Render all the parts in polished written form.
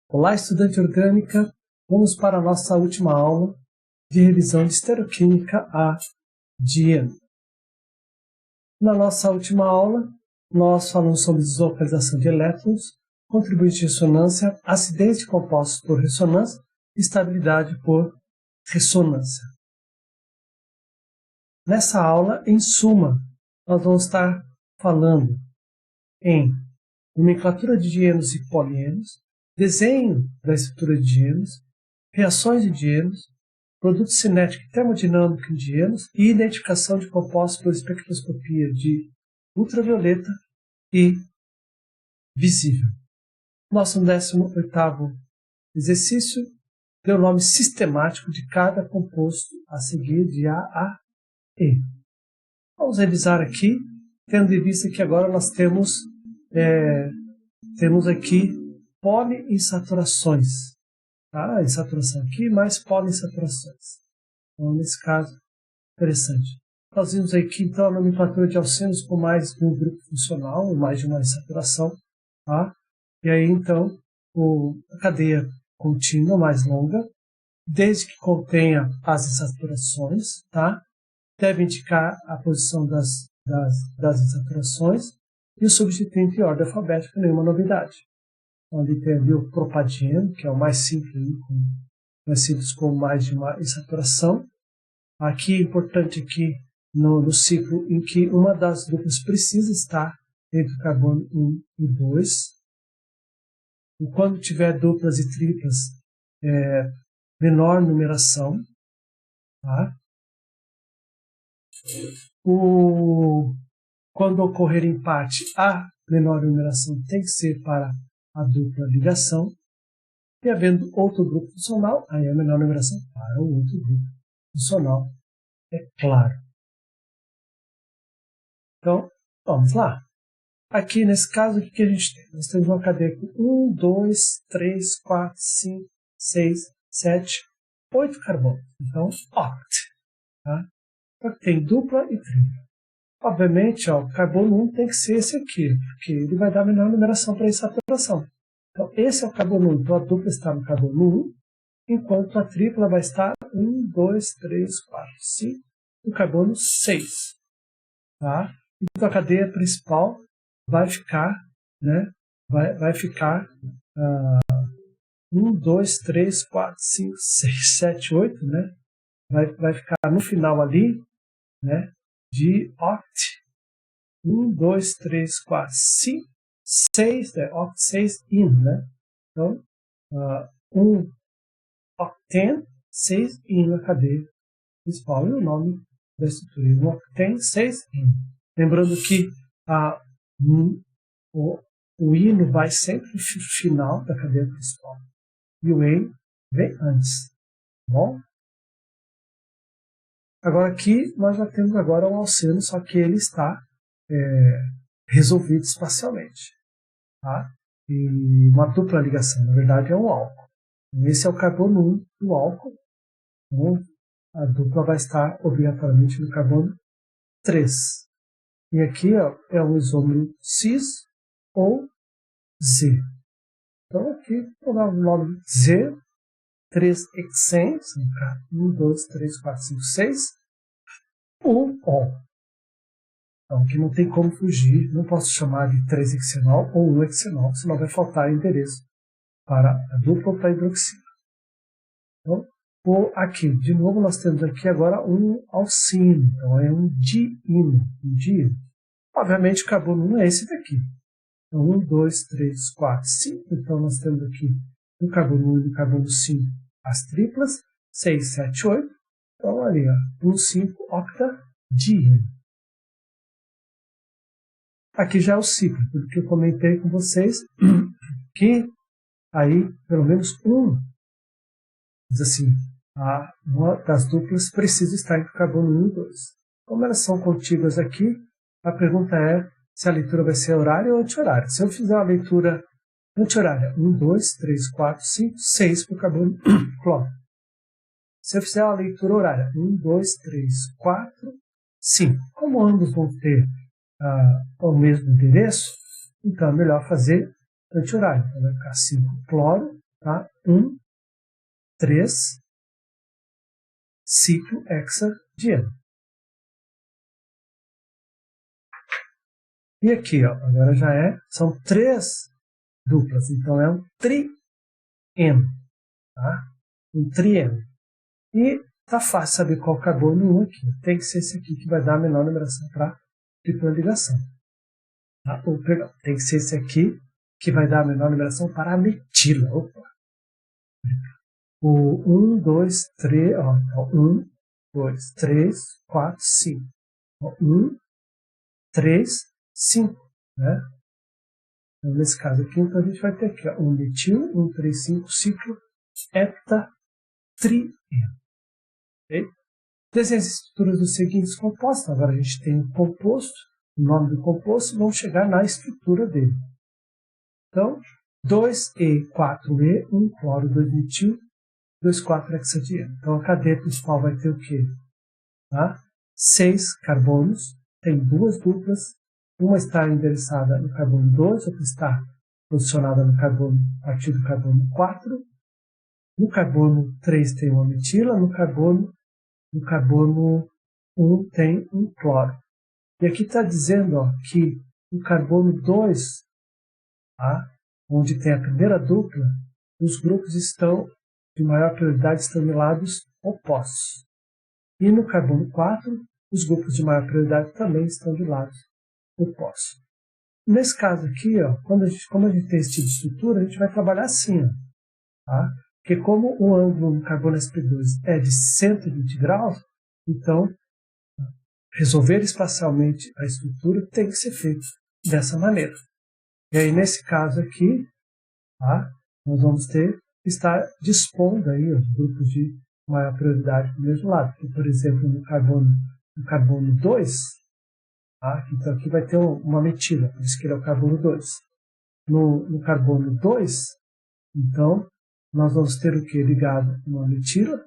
Olá, estudante orgânica. Vamos para a nossa última aula de revisão de estereoquímica A de heno. Na nossa última aula, nós falamos sobre deslocalização de elétrons, contribuinte de ressonância, acidez de compostos por ressonância e estabilidade por ressonância. Nessa aula, em suma, nós vamos estar falando em nomenclatura de dienos e polienos, desenho da estrutura de dienos, reações de dienos, produto cinético e termodinâmico de dienos e identificação de compostos por espectroscopia de ultravioleta e visível. Nosso 18º exercício deu o nome sistemático de cada composto a seguir de A a E. Vamos revisar aqui, tendo em vista que agora nós temos aqui poliinsaturações. Tá? Insaturação aqui, mais poliinsaturações. Então, nesse caso, interessante. Nós vimos aqui, então, a nomenclatura de alcenos com mais de um grupo funcional, ou mais de uma insaturação. Tá? E aí, então, a cadeia contínua mais longa, desde que contenha as insaturações, tá? Deve indicar a posição das insaturações e o substituinte em ordem alfabética, nenhuma novidade. Então, ali tem ali o propadieno, que é o mais simples, conhecidos como mais de uma insaturação. Aqui, importante aqui, no ciclo em que uma das duplas precisa estar entre o carbono 1 e 2. E quando tiver duplas e triplas, menor numeração. Tá? Quando ocorrer empate, a menor numeração tem que ser para a dupla ligação. E havendo outro grupo funcional, aí a menor numeração para o outro grupo funcional. É claro. Então, vamos lá. Aqui, nesse caso, o que a gente tem? Nós temos uma cadeia com 1, 2, 3, 4, 5, 6, 7, 8 carbonos. Então, oct. Tá? Então, tem dupla e tripla. Obviamente, o carbono 1 tem que ser esse aqui, porque ele vai dar a menor numeração para essa saturação. Então, esse é o carbono 1. Então, a dupla está no carbono 1, enquanto a tripla vai estar 1, 2, 3, 4, 5, no carbono 6. Tá? Então, a cadeia principal vai ficar, né? Vai ficar 1, 2, 3, 4, 5, 6, 7, 8, né? Vai ficar no final ali, né? De oct. 1, 2, 3, 4, 5, 6, oct 6 in, né? Então, 1 octane, 6 in na cadeia principal. E o nome da estrutura, 1 octane, 6 in. Lembrando que o hino vai sempre no final da cadeia principal. E o en vem antes. Tá bom? Agora aqui, nós já temos agora um alceno, só que ele está resolvido espacialmente. Tá? E uma dupla ligação, na verdade, é um álcool. Esse é o carbono 1 do álcool. Então, a dupla vai estar obrigatoriamente no carbono 3. E aqui é um isômero cis ou Z. Então aqui vou dar o nome Z, 3-hexene, 1, 2, 3, 4, 5, 6, O. Então aqui não tem como fugir, não posso chamar de 3-hexenol ou 1-hexenol, senão vai faltar endereço para a dupla ou para a hidroxila. Então, aqui, de novo, nós temos aqui agora um alcino, então é um diino. Obviamente o carbono 1 é esse daqui. Então, 1, 2, 3, 4, 5. Então, nós temos aqui no carbono 1 e no carbono 5 as triplas. 6, 7, 8. Então, ali, 1, 5, octadieno. Aqui já é o ciclo, porque eu comentei com vocês que aí, pelo menos diz assim, uma das duplas precisa estar entre o carbono 1 e 2. Como elas são contíguas aqui, a pergunta é se a leitura vai ser horária ou anti-horária. Se eu fizer a leitura anti-horária, 1, 2, 3, 4, 5, 6 para o carbono cloro. Se eu fizer a leitura horária, 1, 2, 3, 4, 5. Como ambos vão ter o mesmo endereço, então é melhor fazer anti-horário. Então vai ficar 5 cloro, tá? 3 ciclo hexadieno. E aqui, ó, agora são 3 duplas, então é um trieno, tá? Um trieno. E tá fácil saber qual carbono 1 aqui. Tem que ser esse aqui que vai dar a menor numeração para tripla ligação. Tá? Ou, perdão, tem que ser esse aqui que vai dar a menor numeração para a metila. Opa. O 1, 2, 3, ó, 1, 2, 3, 4, 5. 1, 3, 5, né? Então, nesse caso aqui, então a gente vai ter aqui, ó, 1 metil, 1, 3, 5, ciclo heptatrieno. Okay? Desenhe as estruturas dos seguintes compostos. Agora a gente tem um composto, o nome do composto, vamos chegar na estrutura dele. Então, 2E4E, 1 cloro, 2 metil, 2, 4 hexadieno. Então a cadeia principal vai ter o quê? Tá? 6 carbonos, tem 2 duplas, uma está endereçada no carbono 2, outra está posicionada no carbono, a partir do carbono 4. No carbono 3 tem uma metila, no carbono 1 tem um cloro. E aqui está dizendo, ó, que o carbono 2, tá, onde tem a primeira dupla, os grupos estão de maior prioridade estão em lados opostos. E no carbono 4, os grupos de maior prioridade também estão de lados opostos. Nesse caso aqui, ó, como a gente tem esse tipo de estrutura, a gente vai trabalhar assim, ó, tá? Porque como o ângulo no carbono sp2 é de 120 graus, então resolver espacialmente a estrutura tem que ser feito dessa maneira. E aí, nesse caso aqui, tá, nós vamos estar dispondo aí os grupos de maior prioridade do mesmo lado. Porque, por exemplo, no carbono 2, tá, então aqui vai ter uma metila, por isso que ele é o carbono 2. No carbono 2, então, nós vamos ter o que? Ligado uma metila,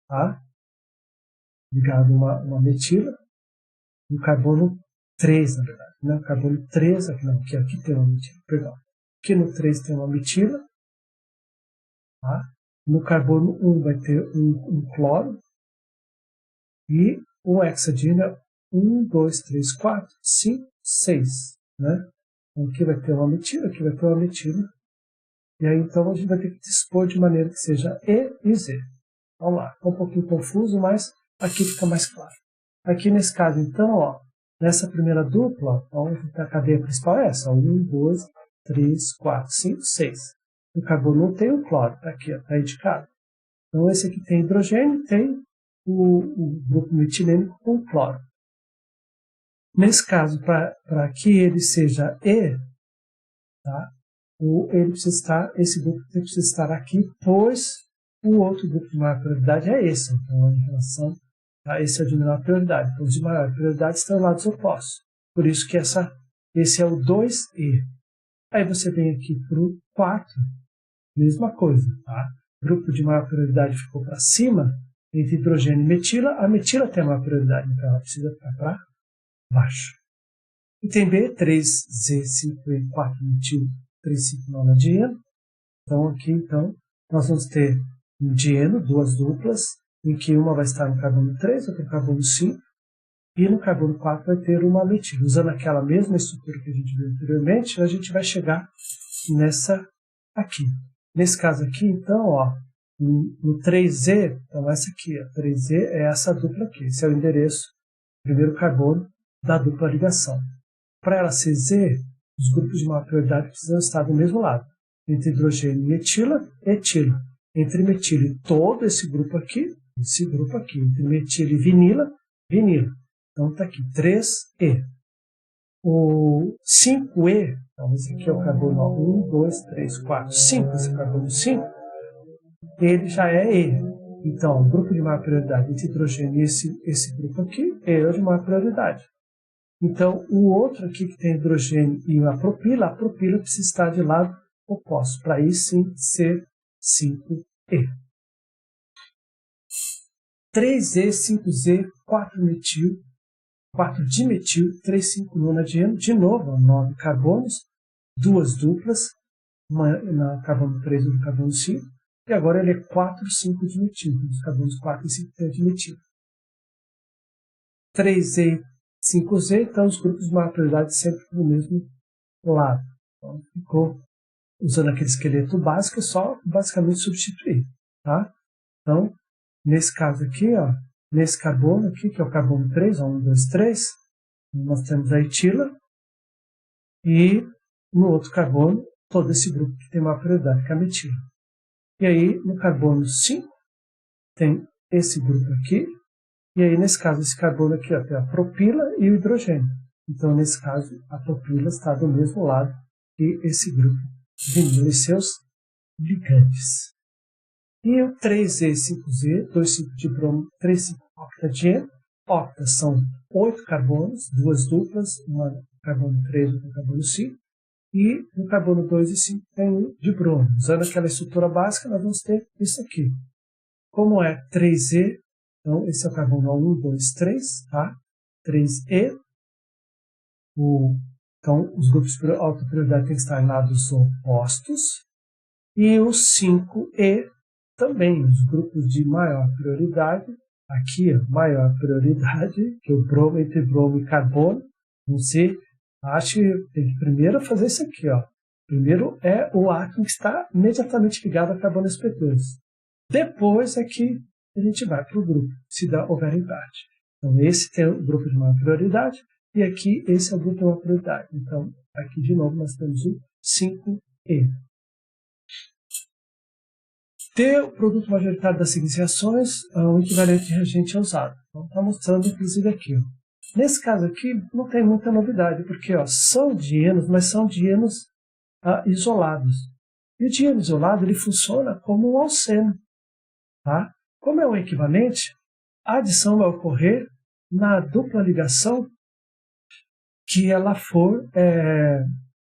tá? Ligado uma metila, no carbono 3, na verdade, né? O carbono 3, aqui tem uma metila, perdão. Aqui no 3 tem uma metila, tá? No carbono 1 vai ter um cloro, e o hexadieno é 1, 2, 3, 4, 5, 6, né? Então, aqui vai ter uma metila, aqui vai ter uma metila, e aí então a gente vai ter que dispor de maneira que seja E e Z. Vamos lá, está um pouquinho confuso, mas aqui fica mais claro. Aqui nesse caso, então, ó, nessa primeira dupla, ó, a cadeia principal é essa: 1, 2, 3, 4, 5, 6. No carbono 1 tem o cloro, está aqui, está indicado. Então esse aqui tem hidrogênio, tem o grupo metilênico com cloro. Nesse caso, para que ele seja E, tá, esse grupo precisa estar aqui, pois o outro grupo de maior prioridade é esse. Então, em relação a esse é de menor prioridade. Então, os de maior prioridade estão em lados opostos. Por isso que esse é o 2E. Aí você vem aqui para o 4, mesma coisa. Tá? O grupo de maior prioridade ficou para cima, entre hidrogênio e metila. A metila tem a maior prioridade, então ela precisa ficar para baixo. Item B, 3Z, 5E, 4 metil, 3, 5 nonadieno. Então, aqui, então, nós vamos ter um dieno, 2 duplas, em que uma vai estar no carbono 3, outra no carbono 5, e no carbono 4 vai ter uma metila. Usando aquela mesma estrutura que a gente viu anteriormente, a gente vai chegar nessa aqui. Nesse caso aqui, então, ó, no 3Z, então essa aqui, ó, 3Z é essa dupla aqui, esse é o endereço, primeiro carbono da dupla ligação. Para ela ser Z, os grupos de maior prioridade precisam estar do mesmo lado. Entre hidrogênio e metila, etila. Entre metila e todo esse grupo aqui, entre metila e vinila, vinila. Então está aqui, 3E. O 5E, então esse aqui é o carbono 1, 2, 3, 4, 5, esse carbono 5, ele já é E. Então, o grupo de maior prioridade entre hidrogênio e esse grupo aqui é o de maior prioridade. Então, o outro aqui que tem hidrogênio e a propila precisa estar de lado oposto, para aí sim ser 5E. 3E, 5Z, 4-metil, 4-dimetil, 3,5-nonadieno, de novo, 9 carbonos, 2 duplas, na carbono 3 do carbono 5, e agora ele é 4, 5 de metil, os carbonos 4 e 5 de metil. 3Z, 5Z, então os grupos de maior prioridade sempre no mesmo lado. Então, ficou usando aquele esqueleto básico, é só basicamente substituir. Tá? Então, nesse caso aqui, ó, nesse carbono aqui, que é o carbono 3, ó, 1, 2, 3, nós temos a etila, e no outro carbono, todo esse grupo que tem uma prioridade, que é a metila. E aí, no carbono 5, tem esse grupo aqui, e aí, nesse caso, esse carbono aqui, ó, tem a propila e o hidrogênio. Então, nesse caso, a propila está do mesmo lado que esse grupo vinil e seus ligantes. E o 3Z, 5Z, 2,5 de bromo, 3,5 octadieno. Octas são 8 carbonos, duas duplas, uma carbono 3 e outra carbono 5. E no carbono 2 e 5 tem um de bromo. Usando aquela estrutura básica, nós vamos ter isso aqui. Como é 3Z, então esse é o carbono 1, 2, 3, tá? 3E. Então, os grupos de alta prioridade têm que estar em lados opostos. E o 5E também, os grupos de maior prioridade. Aqui, ó, maior prioridade, que é o bromo entre bromo e carbono. Não sei, acho que tem que primeiro fazer isso aqui, ó. Primeiro é o átomo que está imediatamente ligado a carbono sp2. Depois é que a gente vai para o grupo, se houver empate. Então, esse tem o grupo de maior prioridade, e aqui esse é o grupo de maior prioridade. Então, aqui de novo nós temos o 5E. Ter o produto majoritário das seguintes reações, o equivalente de reagente é usado. Então, está mostrando inclusive aqui. Ó. Nesse caso aqui, não tem muita novidade, porque ó, são dienos, mas são dienos isolados. E o dieno isolado ele funciona como um alceno. Tá? Como é um equivalente, a adição vai ocorrer na dupla ligação que ela for,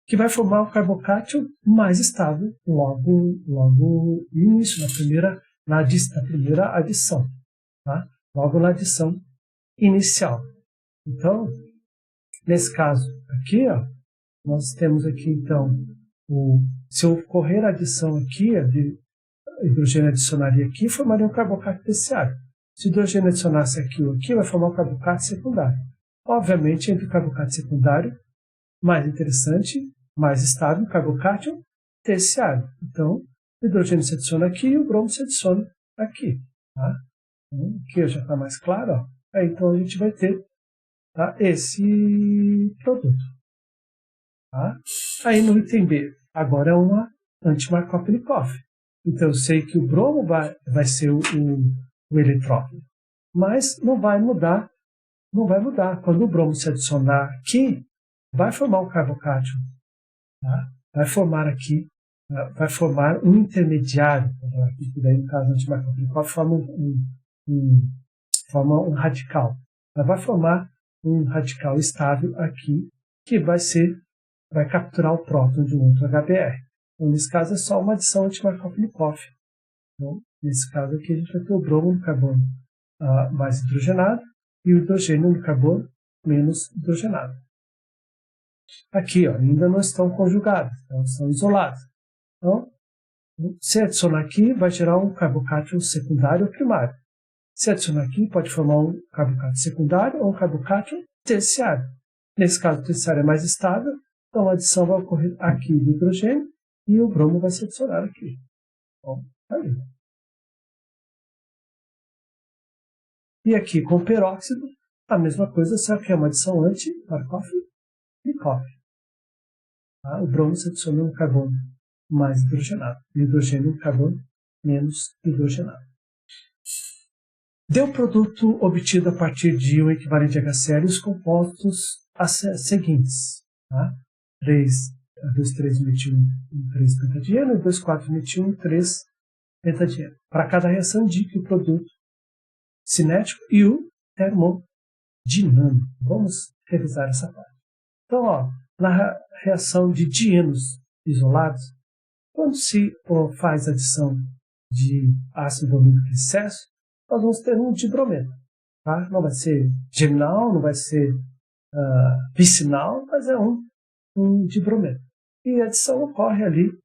que vai formar um carbocátion mais estável logo no início, na primeira adição. Tá? Logo na adição inicial. Então, nesse caso aqui, ó, nós temos aqui, então, se ocorrer a adição aqui, de hidrogênio adicionaria aqui, formaria um carbocato terciário. Se o hidrogênio adicionasse aqui ou aqui, vai formar um carbocato secundário. Obviamente, entre o carbocato secundário, mais interessante, mais estável, o carbocato terciário. Então, o hidrogênio se adiciona aqui e o bromo se adiciona aqui. Tá? Então, aqui já está mais claro. Ó. Aí, então, a gente vai ter, tá, esse produto. Tá? Aí, no item B, agora é uma anti-Markov-Nikov. Então, eu sei que o bromo vai ser o eletrófilo. Mas não vai mudar. Quando o bromo se adicionar aqui, vai formar um carbocation. Tá? Vai formar aqui, vai formar um intermediário. Que daí, no caso, anti-Markov-Nikov forma um radical. Ela vai formar um radical estável aqui, que vai capturar o próton de um outro HBr. Então, nesse caso, é só uma adição anti-Markov-Nikov. Então, nesse caso aqui, a gente vai ter o bromo no carbono mais hidrogenado e o hidrogênio no carbono menos hidrogenado. Aqui, ó, ainda não estão conjugados, então são isolados. Então, se adicionar aqui, vai gerar um carbocátion secundário ou primário. Se adicionar aqui, pode formar um carbocátion secundário ou um carbocátion terciário. Nesse caso, o terciário é mais estável, então a adição vai ocorrer aqui do hidrogênio e o bromo vai se adicionar aqui. Então, ali. E aqui com o peróxido, a mesma coisa, só que é uma adição anti-Markov-Nikov. Tá? O bromo se adiciona no carbono mais hidrogenado, e o hidrogênio no carbono menos hidrogenado. Deu produto obtido a partir de um equivalente de HCl os compostos seguintes. Tá? 2,3-metil 3-pentadieno e 2,4-metil 3-pentadieno. Para cada reação, indique o produto cinético e o termodinâmico. Vamos revisar essa parte. Então, ó, na reação de dienos isolados, quando se faz adição de ácido bromídrico em excesso, nós vamos ter um dibromeno. Tá? Não vai ser geminal, não vai ser vicinal, mas é um dibromeno. E a adição ocorre ali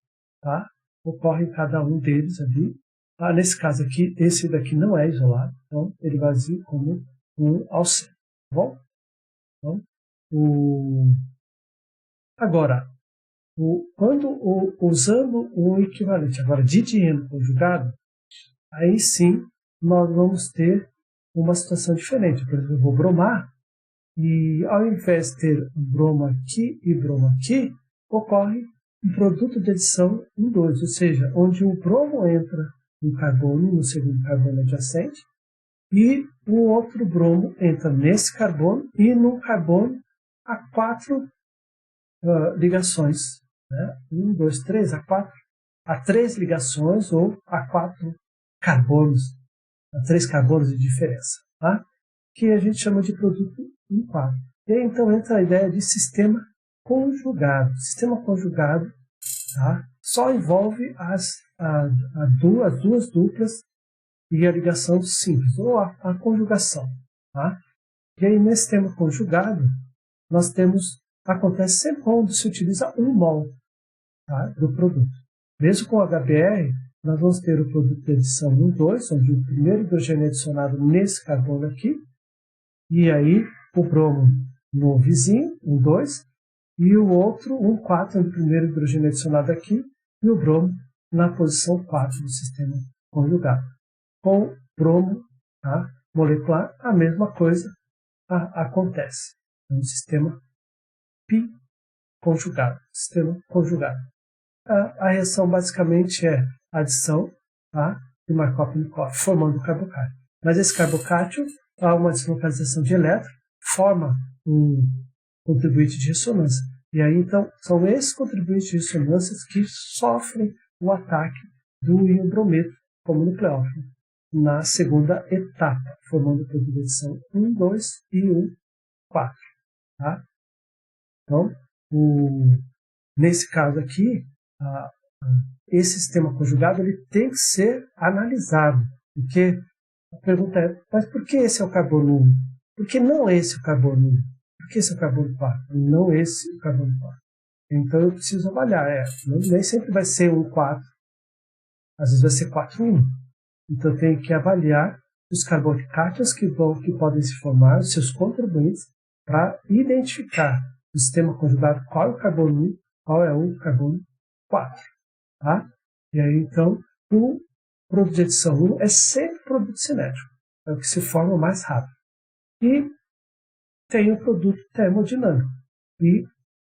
tá? Ocorre em cada um deles ali. Nesse caso aqui, esse daqui não é isolado, então ele vai agir como um alceno, tá bom? Então, agora, usando o equivalente agora de dieno conjugado, aí sim nós vamos ter uma situação diferente. Por exemplo, eu vou bromar, e ao invés de ter bromo aqui e bromo aqui, ocorre um produto de adição em 2, ou seja, onde o bromo entra no carbono, no segundo carbono adjacente, e o outro bromo entra nesse carbono, e no carbono há 4 ligações. Né? 1, 2, 3, há 4. Há 3 ligações ou há 4 carbonos, há 3 carbonos de diferença, tá? Que a gente chama de produto em 4. E aí então entra a ideia de sistema conjugado. Sistema conjugado, tá? Só envolve as duas duplas e a ligação simples, ou a conjugação. Tá? E aí nesse sistema conjugado, nós acontece sempre quando se utiliza 1 mol, tá, do produto. Mesmo com o HBr, nós vamos ter o produto de adição 1, 2, onde o primeiro hidrogênio é adicionado nesse carbono aqui, e aí o bromo no vizinho, 1, 2, e o outro, 1, 4, onde o primeiro hidrogênio é adicionado aqui, e o bromo na posição 4 do sistema conjugado. Com bromo, tá, molecular, a mesma coisa acontece no sistema conjugado. Sistema conjugado. A reação basicamente é adição, tá, de Markov-Nikov, formando o carbocátio. Mas esse carbocátio há uma deslocalização de elétron, forma um contribuinte de ressonância. E aí, então, são esses contribuintes de ressonância que sofrem o ataque do íon brometo como nucleófilo na segunda etapa, formando o produto de adição 1, 2 e 1, 4. Tá? Então, nesse caso aqui, esse sistema conjugado ele tem que ser analisado, porque a pergunta é, mas por que esse é o carbono 1? Por que não esse é o carbono 1? Por que esse é o carbono 4? Não esse é o carbono 4. Então eu preciso avaliar. Nem sempre vai ser 1, 4. Às vezes vai ser 4, 1. Então eu tenho que avaliar os carbonicátions que podem se formar, os seus contribuintes, para identificar no sistema conjugado qual é o carbono 1, qual é o carbono 4. Tá? E aí então o produto de adição 1 é sempre produto cinético, é o que se forma mais rápido. E tem o produto termodinâmico. E o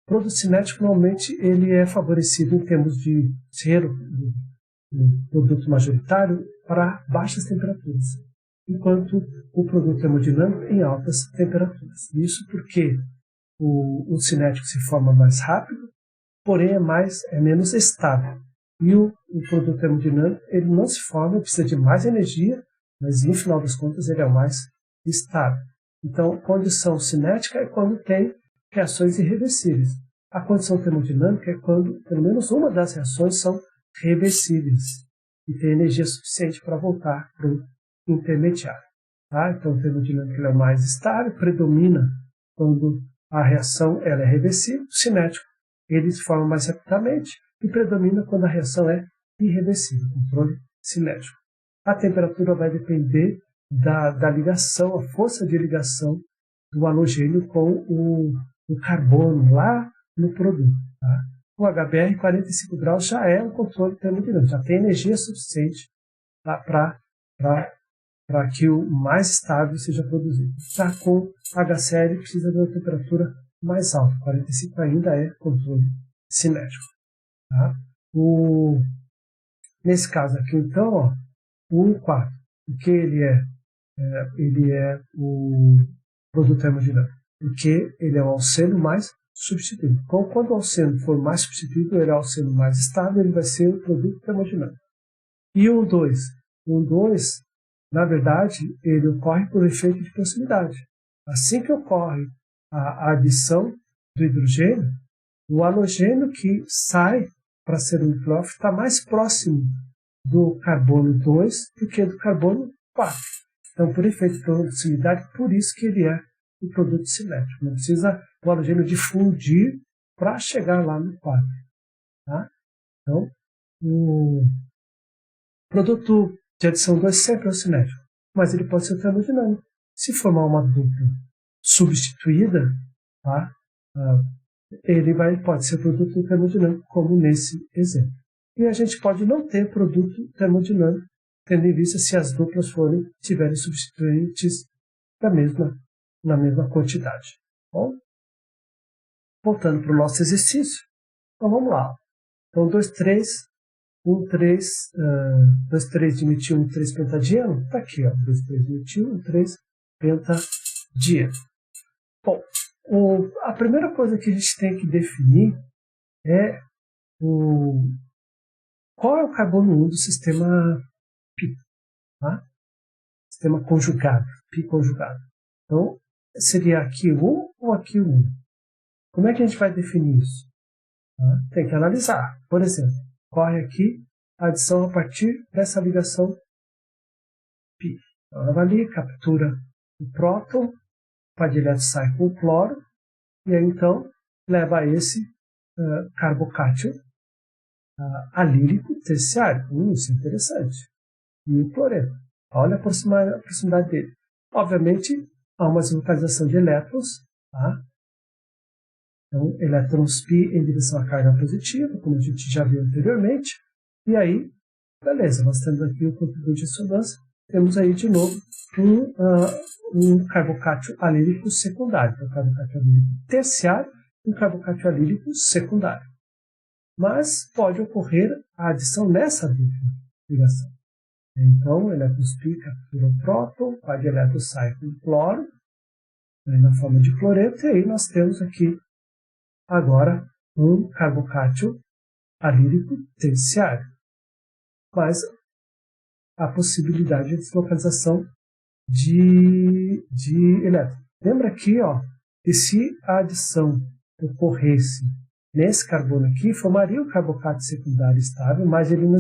produto cinético normalmente ele é favorecido em termos de ser um produto majoritário para baixas temperaturas, enquanto o produto termodinâmico em altas temperaturas. Isso porque o cinético se forma mais rápido, porém é menos estável. E o produto termodinâmico ele não se forma, precisa de mais energia, mas no final das contas ele é o mais estável. Então, condição cinética é quando tem reações irreversíveis. A condição termodinâmica é quando pelo menos uma das reações são reversíveis e tem energia suficiente para voltar para o intermediário. Tá? Então, o termodinâmico é o mais estável, predomina quando a reação ela é reversível. O cinético ele se forma mais rapidamente e predomina quando a reação é irreversível, controle cinético. A temperatura vai depender da ligação, a força de ligação do halogênio com o carbono lá no produto. Tá? O HBr 45 graus já é um controle termodinâmico, já tem energia suficiente para que o mais estável seja produzido. Já com HCl precisa de uma temperatura mais alta, 45 ainda é controle cinético. Tá? Nesse caso aqui, então, ó, o 1,4, o que ele é? Ele é o produto termodinâmico, porque ele é o alceno mais substituído. Então, quando o alceno for mais substituído, ele é o alceno mais estável, ele vai ser o produto termodinâmico. E o 2? O 2, na verdade, ele ocorre por efeito de proximidade. Assim que ocorre a adição do hidrogênio, o halogênio que sai para ser um nucleófilo está mais próximo do carbono 2 do que do carbono 4. Então, por efeito de proximidade, por isso que ele é o produto cinético. Não precisa o halogênio difundir para chegar lá no 4. Tá? Então, O produto de adição 2 sempre é o cinético, mas ele pode ser termodinâmico. Se formar uma dupla substituída, tá? Ele pode ser produto termodinâmico, como nesse exemplo. E a gente pode não ter produto termodinâmico, tendo em vista se as duplas tiverem substituintes na mesma quantidade. Bom, voltando para o nosso exercício, então vamos lá. Então, 2, 3, 1, 3, 2, 3 de metil, 1, 3 pentadieno. Está aqui, ó, 2, 3 de metil, 1, 3 pentadieno. Bom, a primeira coisa que a gente tem que definir é qual é o carbono 1 do sistema π, tá? Sistema conjugado, π conjugado. Então, seria aqui 1 ou aqui 1? Como é que a gente vai definir isso? Tem que analisar. Por exemplo, corre aqui a adição a partir dessa ligação π. Então, ela vai ali, captura o próton, o par de elétrons sai com o cloro, e aí então leva a esse carbocátion alílico terciário. Isso é interessante. E o cloreto. Olha a proximidade dele. Obviamente, há uma deslocalização de elétrons. Tá? Então, elétrons π em direção à carga positiva, como a gente já viu anteriormente. E aí, beleza, nós temos aqui o contribuinte de ressonância. Temos aí, de novo, um carbocátion alílico secundário. Então, carbocátion alílico terciário e um carbocátion alílico secundário. Mas pode ocorrer a adição nessa dupla ligação. Então, elétrons π captura o próton, o par de elétrons sai com o cloro, na forma de cloreto, e aí nós temos aqui agora um carbocátion alílico terciário. Mas a possibilidade de deslocalização de elétrons. Lembra aqui, ó, que se a adição ocorresse nesse carbono aqui, formaria um carbocátion secundário estável, mas ele não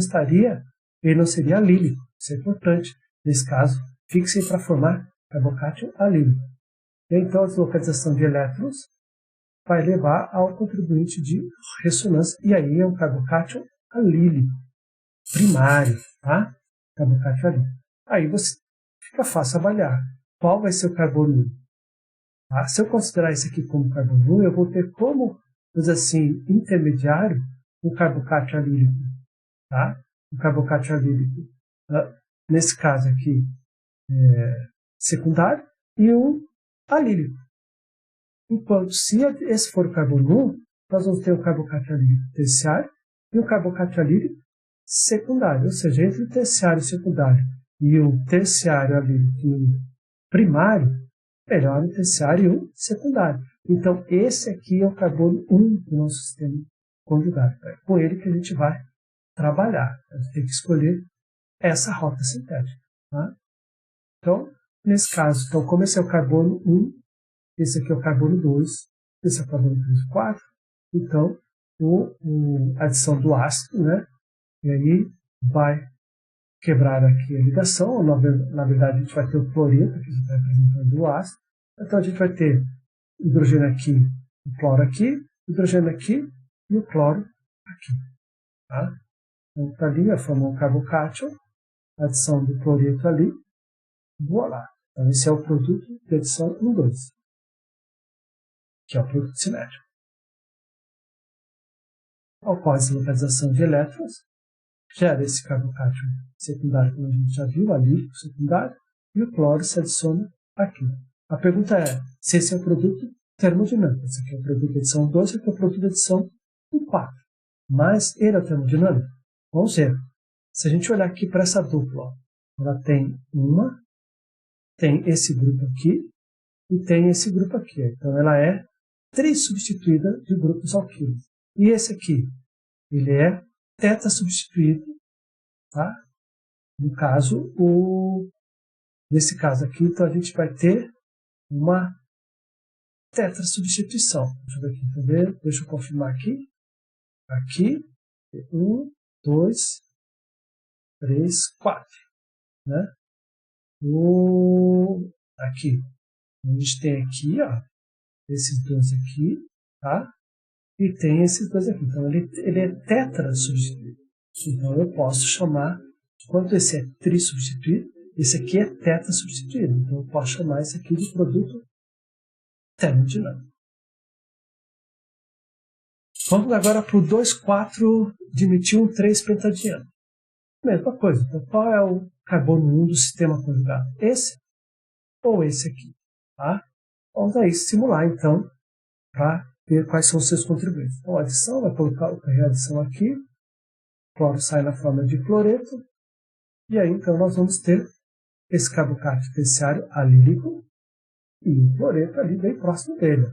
seria alílico. Isso é importante. Nesse caso, fixe para formar carbocátion alílico. E então, a deslocalização de elétrons vai levar ao contribuinte de ressonância. E aí é um carbocátion alílico primário, tá? Carbocátion alílico. Aí fica fácil avaliar qual vai ser o carbono 1. Tá? Se eu considerar isso aqui como carbono 1, eu vou ter como, assim, intermediário um carbocátion alílico, tá? Um carbocátion alílico, nesse caso aqui, secundário, e um alílico. Enquanto, se esse for o carbono 1, nós vamos ter o carbocátion alílico terciário e o carbocátion alílico secundário. Ou seja, entre o terciário e o secundário e o terciário alílico primário, melhor o terciário e o secundário. Então, esse aqui é o carbono 1 do nosso sistema conjugado. É com ele que a gente vai trabalhar. A gente tem que escolher essa rota sintética. Tá? Então, nesse caso, como esse é o carbono 1, esse aqui é o carbono 2, esse é o carbono 3 e 4, então, a adição do ácido, né? E aí vai quebrar aqui a ligação, na verdade a gente vai ter o cloreto, que está representando o ácido, então a gente vai ter hidrogênio aqui, o cloro aqui, hidrogênio aqui e o cloro aqui. Tá? Então, para ali, formou um carbocátion, adição do cloreto ali, voilá. Então, esse é o produto de adição 1, 2, que é o produto cinético. Ocorre a localização de elétrons, gera esse carbocátion secundário, como a gente já viu, alílico secundário, e o cloro se adiciona aqui. A pergunta é se esse é o produto termodinâmico. Esse aqui é o produto de adição 2, esse aqui é o produto de adição 4. Mas ele é o termodinâmico? Vamos ver. Se a gente olhar aqui para essa dupla, ó, ela tem esse grupo aqui e tem esse grupo aqui. Então ela é trissubstituída de grupos alquílicos. E esse aqui, ele é tetrasubstituído, tá? No caso, nesse caso aqui, então a gente vai ter uma tetrasubstituição. Deixa eu ver aqui, entender? Deixa eu confirmar aqui. Aqui, 1, 2, 3, 4. Né? Aqui. A gente tem aqui, ó, esses dois aqui, tá? E tem esses dois aqui. Então, ele é tetrasubstituído. Então eu posso chamar, enquanto esse é tri-substituído, esse aqui é teta-substituído. Então eu posso chamar esse aqui de produto termodinâmico. Vamos agora para o 2,4 dimetil 3 pentadieno. Mesma coisa. Então qual é o carbono 1 do sistema conjugado? Esse ou esse aqui? Tá? Vamos aí simular então para ver quais são os seus contribuintes. Então a adição, vai colocar a adição aqui, o cloro sai na forma de cloreto, e aí então nós vamos ter esse carbocato terciário alílico e o cloreto ali bem próximo dele.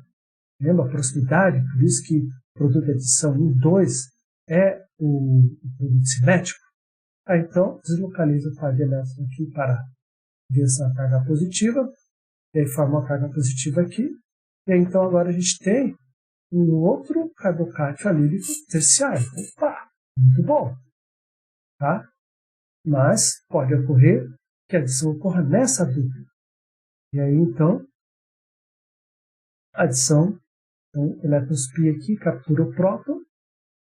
Lembra a proximidade? Por isso que o produto de adição 1, 2 é o produto cinético. Aí então deslocaliza o par de elétrons aqui para a direção da carga positiva, e aí forma uma carga positiva aqui, e aí então agora a gente tem um outro carbocátio alílico terciário. Opa, muito bom. Tá? Mas pode ocorrer que a adição ocorra nessa dupla. E aí então, a adição, então, elétrons π aqui captura o próton,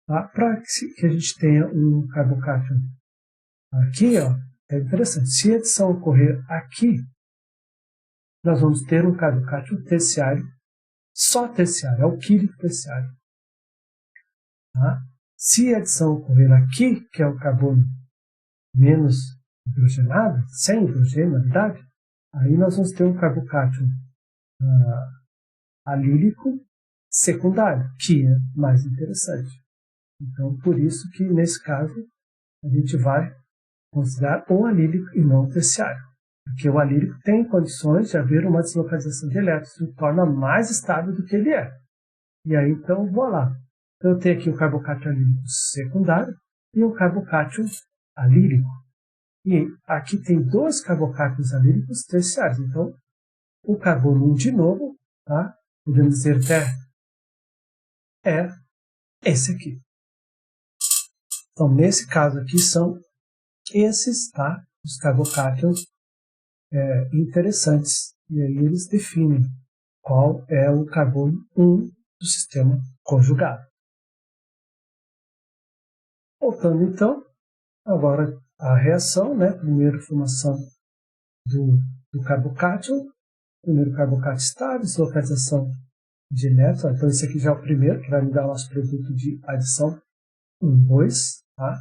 tá? Para que a gente tenha um carbocátio aqui, ó, é interessante. Se a adição ocorrer aqui, nós vamos ter um carbocátio terciário, só terciário, alquílico terciário. Tá? Se a adição ocorrer aqui, que é o carbono menos hidrogenado, sem hidrogênio, na verdade, aí nós vamos ter um carbocátio alílico secundário, que é mais interessante. Então, por isso que, nesse caso, a gente vai considerar o alílico e não o terciário. Porque o alílico tem condições de haver uma deslocalização de elétrons, que o torna mais estável do que ele é. E aí, então, vou lá. Então, eu tenho aqui o carbocátio alílico secundário e o carbocátio alílico. E aqui tem dois carbocátios alílicos terciários. Então, o carbono 1 de novo, tá? Podemos dizer até é esse aqui. Então, nesse caso aqui, são esses, tá? Os carbocátions interessantes. E aí eles definem qual é o carbono 1 do sistema conjugado. Voltando então, agora a reação, né? Primeiro formação do carbocátion, primeiro carbocátio estável, deslocalização de elétrons. Então esse aqui já é o primeiro, que vai me dar o nosso produto de adição 1, 2, tá?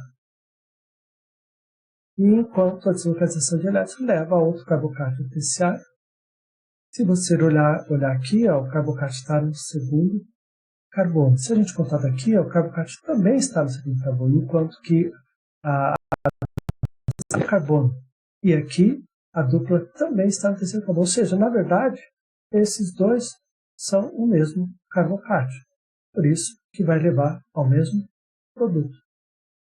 E enquanto a deslocalização de elétrons leva a outro carbocátio terciário. Se você olhar aqui, ó, o carbocátio está no segundo carbono. Se a gente contar daqui, ó, o carbocátio também está no segundo carbono, enquanto que o carbono. E aqui a dupla também está no terceiro carbono. Ou seja, na verdade, esses dois são o mesmo carbocátio. Por isso que vai levar ao mesmo produto.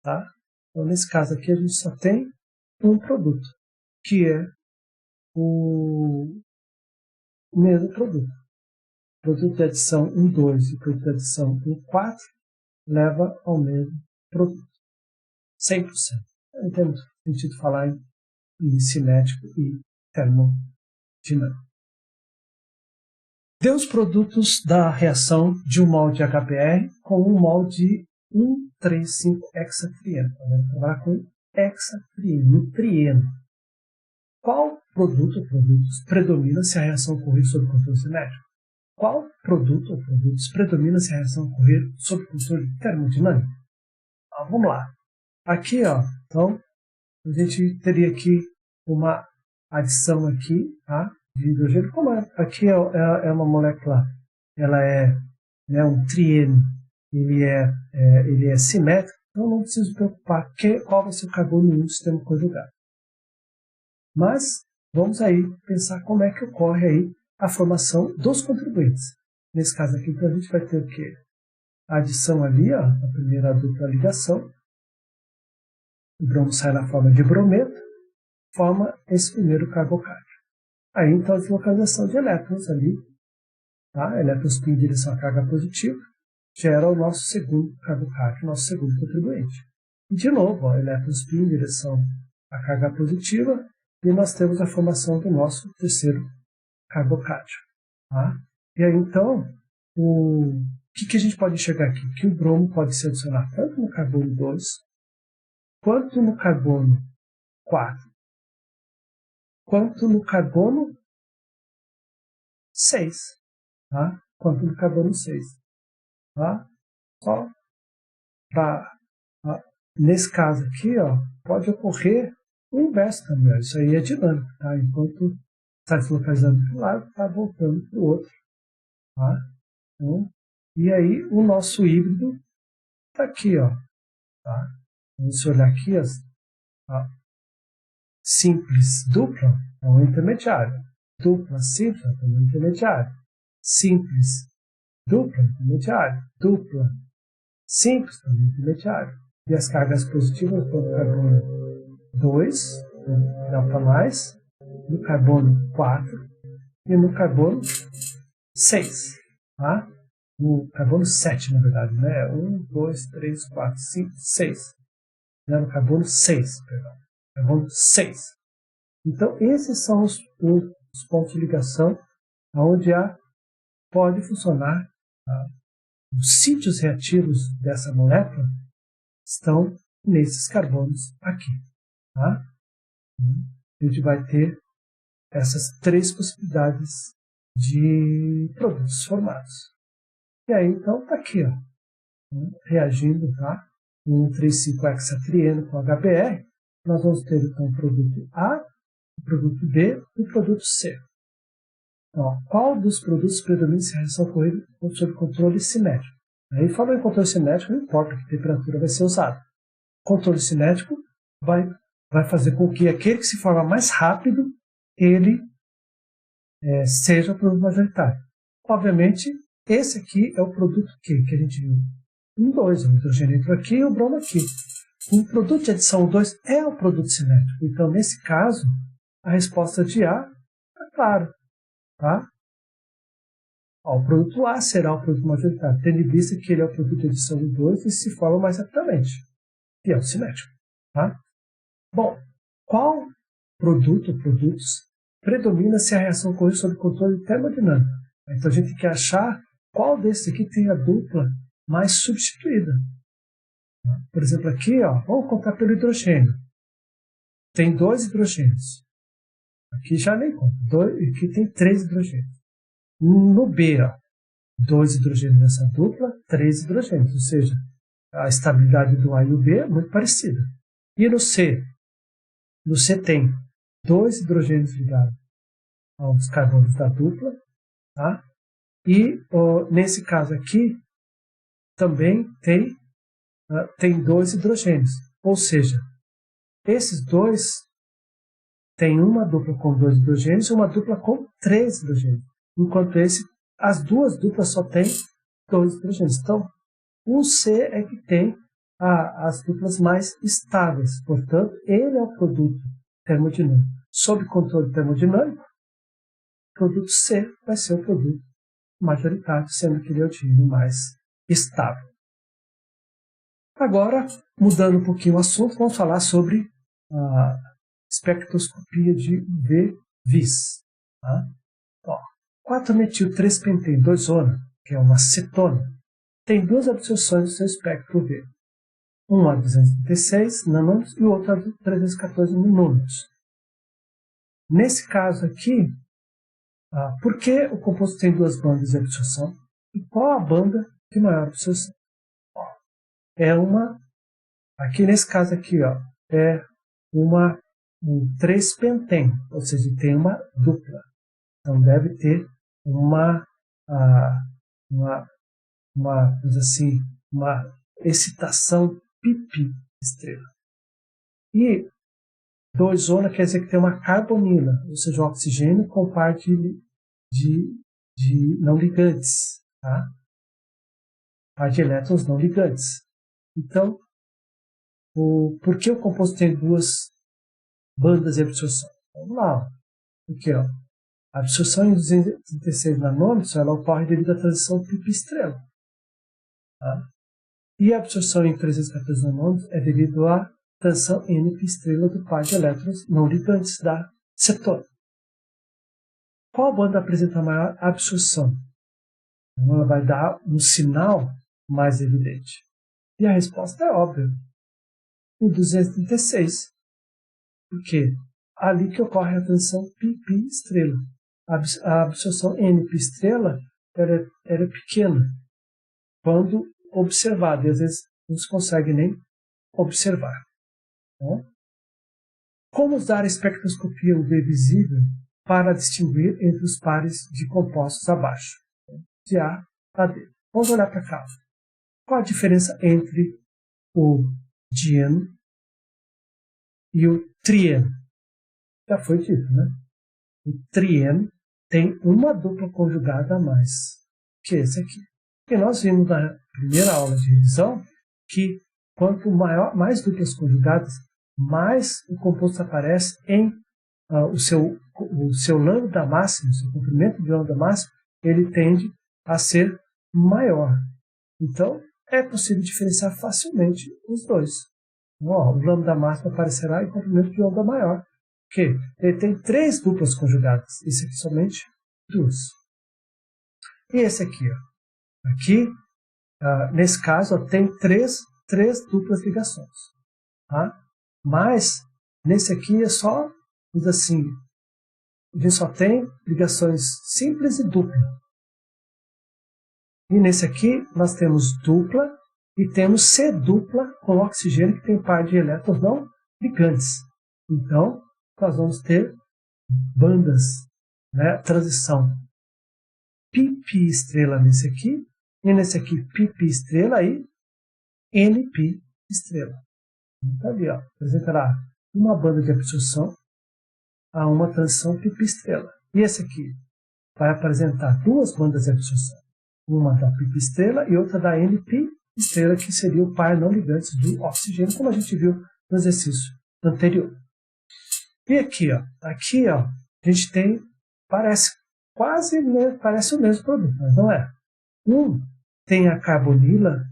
Tá? Então, nesse caso aqui, a gente só tem um produto, que é o mesmo produto. Produto de adição 1, 2 e produto de adição 1, 4 leva ao mesmo produto. 100%. Não tem muito sentido falar em cinético e termodinâmico. Dê os produtos da reação de 1 mol de HBr com 1 mol de 1,3,5-hexatrieno. Vamos trabalhar com hexatrieno, trieno. Qual produto ou produtos predomina se a reação ocorrer sob controle cinético? Qual produto ou produtos predomina se a reação ocorrer sob controle termodinâmico? Então, vamos lá. Aqui, ó, então, a gente teria aqui uma adição aqui, tá, de hidrogênio. Como aqui é uma molécula, ela é, né, um trieno, ele é simétrico, então não preciso preocupar qual vai ser o carbono 1 do sistema conjugado. Mas vamos aí pensar como é que ocorre aí a formação dos contribuintes. Nesse caso aqui, então, a gente vai ter o quê? A adição ali, ó, a primeira dupla ligação. O bromo sai na forma de brometo, forma esse primeiro carbocátio. Aí, então, a deslocalização de elétrons ali, tá? Elétrons π em direção à carga positiva, gera o nosso segundo carbocátio, nosso segundo contribuinte. E, de novo, ó, elétrons π em direção à carga positiva, e nós temos a formação do nosso terceiro carbocátio. Tá? E aí, então, o que a gente pode enxergar aqui? Que o bromo pode se adicionar tanto no carbono 2 quanto no carbono 4, quanto no carbono 6. Tá? Quanto no carbono 6. Tá? Só nesse caso aqui, ó, pode ocorrer o inverso também. Isso aí é dinâmico. Tá? Enquanto está se localizando para um lado, está voltando para o outro. Tá? Então, e aí o nosso híbrido está aqui. Ó, tá? Vamos olhar aqui. Ó, simples dupla é um intermediário. Dupla simples é um intermediário. Simples dupla intermediário. Dupla simples também intermediário. E as cargas positivas do carbono 2, delta mais, no carbono 4 e no carbono 6. Tá? No carbono 7, na verdade, né? 1, 2, 3, 4, 5, 6. No carbono 6, perdão. Carbono 6. Então, esses são os pontos de ligação onde pode funcionar. Tá? Os sítios reativos dessa molécula estão nesses carbonos aqui. Tá? A gente vai ter essas 3 possibilidades de produtos formados. E aí, então, está aqui, ó, reagindo, tá? Um 3,5-hexatrieno com HBr, nós vamos ter, então, o produto A, o produto B e o produto C. Então, qual dos produtos predomina se a reação ocorrer sob controle cinético? Aí, falando em controle cinético, não importa que temperatura vai ser usada. Controle cinético vai fazer com que aquele que se forma mais rápido, ele seja o produto majoritário. Obviamente, esse aqui é o produto que a gente viu. 2, o hidrogênio entrou aqui e o bromo aqui. O produto de adição 2 é o produto cinético. Então, nesse caso, a resposta de A é clara. Tá? Ó, o produto A será o produto majoritário, tendo em vista que ele é o produto de adição 2 e se forma mais rapidamente. E é o cinético. Tá? Bom, qual produto ou produtos predomina se a reação ocorrer sob controle termodinâmico? Então, a gente tem que achar qual desses aqui tem a dupla mais substituída. Por exemplo, aqui, ó, vamos contar pelo hidrogênio. Tem 2 hidrogênios. Aqui já nem conta. Aqui tem 3 hidrogênios. No B, ó, 2 hidrogênios nessa dupla, 3 hidrogênios. Ou seja, a estabilidade do A e o B é muito parecida. E no C? No C tem 2 hidrogênios ligados aos carbonos da dupla. Tá? E nesse caso aqui, também tem 2 hidrogênios. Ou seja, esses 2 têm uma dupla com 2 hidrogênios e uma dupla com 3 hidrogênios. Enquanto as 2 duplas só têm 2 hidrogênios. Então, o C é que tem as duplas mais estáveis. Portanto, ele é o produto termodinâmico. Sob controle termodinâmico, o produto C vai ser o produto majoritário, sendo que ele é o time mais estável. Agora, mudando um pouquinho o assunto, vamos falar sobre a espectroscopia de UV-Vis. Tá? 4-metil-3-penteno, 2-ona, que é uma cetona, tem 2 absorções do seu espectro UV. Um a 236 nanômetros e o outro a 314 nanômetros. Nesse caso aqui, por que o composto tem 2 bandas de absorção? E qual a banda de maior absorção? Aqui nesse caso aqui, ó, é um 3-penteno, ou seja, tem uma dupla. Então deve ter uma excitação pi estrela. E 2-ona quer dizer que tem uma carbonila, ou seja, um oxigênio com parte de não ligantes, tá? Parte de elétrons não ligantes. Então, por que o composto tem 2 bandas de absorção? Vamos lá. Aqui, ó. A absorção em 236 nanômetros ela ocorre devido à transição pi-estrela. Tá? E a absorção em 314 nanômetros é devido à transição n-pi-estrela do par de elétrons não ligantes da cetona. Qual banda apresenta a maior absorção? Ela vai dar um sinal mais evidente. E a resposta é óbvia. em 236. Por quê? Ali que ocorre a transição π estrela. A absorção NP estrela era pequena quando observada, e às vezes não se consegue nem observar. Tá? Como usar a espectroscopia UV visível para distinguir entre os pares de compostos abaixo, de A a D? Vamos olhar para cá. Qual a diferença entre o dieno e o trieno? Já foi dito, né? O trieno tem uma dupla conjugada a mais que esse aqui. E nós vimos na primeira aula de revisão que quanto mais duplas conjugadas, mais o composto aparece em o seu lambda máximo, o seu comprimento de lambda máximo, ele tende a ser maior. Então, é possível diferenciar facilmente os dois. O lambda máximo aparecerá em comprimento de onda maior, porque ele tem 3 duplas conjugadas. Esse aqui somente 2. E esse aqui, ó. Aqui, nesse caso, ó, tem três duplas ligações. Tá? Mas, nesse aqui é só, diz assim, a gente só tem ligações simples e dupla. E nesse aqui, nós temos dupla e temos C dupla com oxigênio que tem par de elétrons não ligantes. Então, nós vamos ter bandas, né, transição πp estrela nesse aqui, e nesse aqui πp estrela e np estrela. Então, ali, ó, apresentará uma banda de absorção a uma transição πp estrela. E esse aqui vai apresentar 2 bandas de absorção. Uma da πp estrela e outra da np estrela, que seria o par não ligantes do oxigênio, como a gente viu no exercício anterior. E aqui, ó, a gente tem, parece o mesmo produto, mas não é. Tem a carbonila,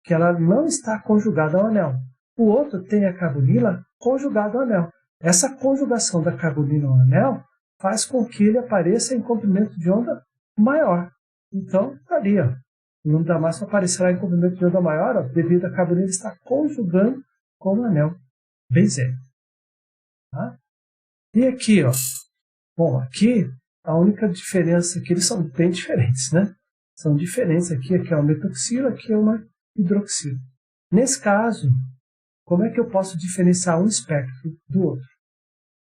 que ela não está conjugada ao anel. O outro tem a carbonila conjugada ao anel. Essa conjugação da carbonila ao anel faz com que ele apareça em comprimento de onda maior. Então, está ali, ó. O lambda máximo aparecerá em comprimento de onda maior, ó, devido à carbonila estar conjugando com o anel benzênico. Tá? E aqui, ó. Bom, aqui a única diferença é que eles são bem diferentes, né? São diferentes. Aqui é uma metoxila, aqui é uma hidroxila. Nesse caso, como é que eu posso diferenciar um espectro do outro?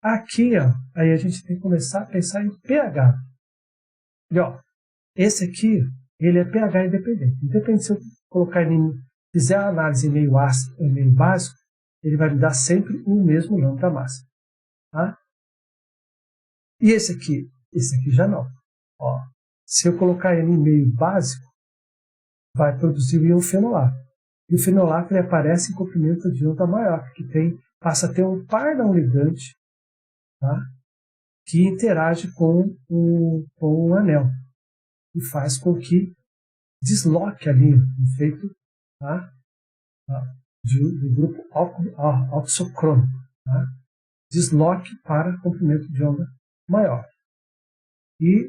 Aqui, ó, aí a gente tem que começar a pensar em pH. E, ó, esse aqui, ele é pH independente. Independente se eu colocar ele fizer a análise em meio ácido ou em meio básico, ele vai me dar sempre o mesmo lambda máximo. Tá? E esse aqui já não. Ó, se eu colocar ele em meio básico, vai produzir o íon fenolato. E o fenolato ele aparece em comprimento de onda maior, que passa a ter um par não ligante, tá? Que interage com o anel e faz com que desloque ali o efeito, tá? Do grupo oxocrônico, tá? Desloque para comprimento de onda maior. E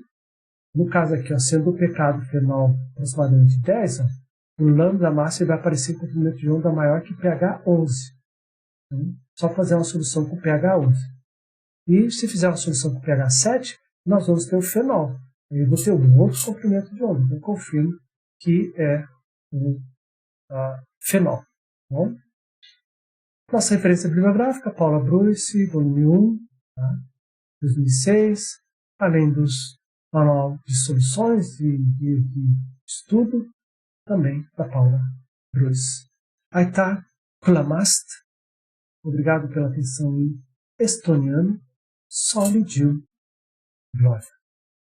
no caso aqui, ó, sendo o pecado fenol aproximadamente 10, ó, o lambda máximo vai aparecer em comprimento de onda maior que pH 11. Então, só fazer uma solução com pH 11. E se fizer uma solução com pH 7, nós vamos ter o fenol. Aí eu vou ter um outro comprimento de onda. Então, eu confirmo que é um fenol. Bom? Nossa referência bibliográfica, Paula Bruce, volume 1, tá? 2006, além dos manual de soluções e de estudo, também da Paula Bruce. Aitar Kulamast, obrigado pela atenção em estoniano, Solidil Glória.